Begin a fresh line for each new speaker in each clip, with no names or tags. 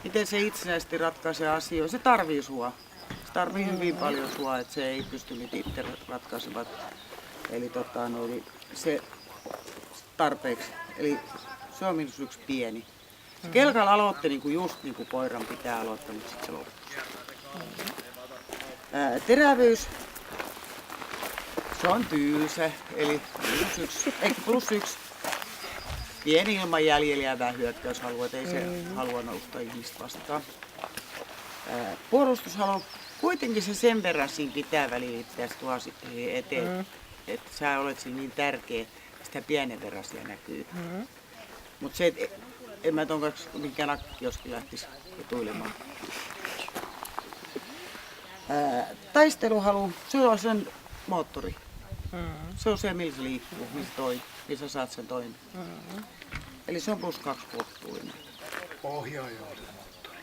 Miten se itsenäisesti ratkaisee asioita? Se tarvii sua. Se tarvii hyvin paljon sua, että se ei pysty niitä itse ratkaisemaan. Eli se tarpeeksi. Eli se on minus yksi pieni. Kelkalla aloitti just niin kuin koiran pitää aloittaa, mutta sitten se loppui. Terävyys. Se on tyysä, eli plus yksi. Pieni ilman jäljellä jäävää hyökkäyshalua, että ei se halua nousta ihmistä vastaan. Puolustushalu, kuitenkin se sen verran siinä pitää välittää tuo sitten eteen, että sä olet siinä niin tärkeä, sitä pienen verran siellä näkyy. Mutta se, että en mä ton kanssa minkään akkioski lähtisi etuilemaan. Taisteluhalu, se on sen moottori. Se on se, millä se liikkuu, millä sä saat sen toinen. Eli se on plus 2 kohtuullinen.
Ohjaajausmoottori.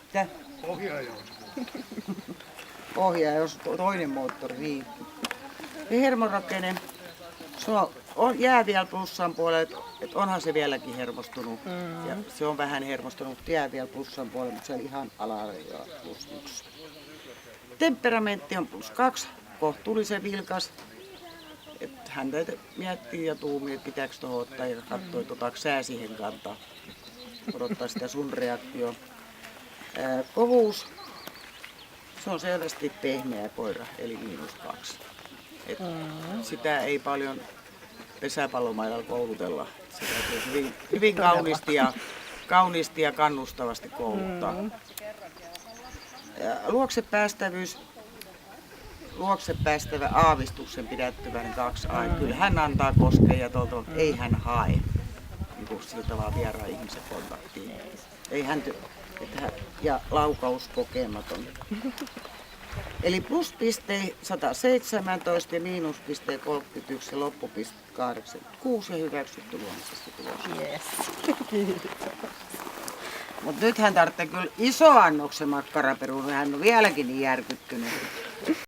Mitä?
Ohjaajausmoottori.
Ohjaajaus, toinen moottori, niin. Ja hermorakenne, se on jää vielä plussan puolelle, että onhan se vieläkin hermostunut. Ja se on vähän hermostunut, mutta jää vielä plussan puolelle, mutta se on ihan alarajoilla plus 1. Temperamentti on plus 2, kohtuullisen vilkas. Häntä miettii ja tuumii, että pitääkö tuohon ottaa ja katsoo, että otaako sä siihen kantaa. Odottaa sitä sun reaktioon. Kovuus. Se on selvästi pehmeä koira, eli -2. Sitä ei paljon pesäpallomailalla koulutella. Se täytyy hyvin kauniisti ja kannustavasti kouluttaa. Luoksepäästävyys. Luokse päästävä aavistuksen pidättyvän 2A. Kyllä hän antaa koskea ja ei hän hae niin sillä tavalla vieraan ihmisen kontaktiin. Ei hän ja laukaus kokematon. Eli pluspiste 117 ja miinuspiste 31 ja loppupiste 86 ja hyväksytty luonnollisesti tulos.
Yes.
Mutta nyt hän tarvitsee kyllä iso annoksen makkaraperuun, hän on vieläkin niin järkyttynyt.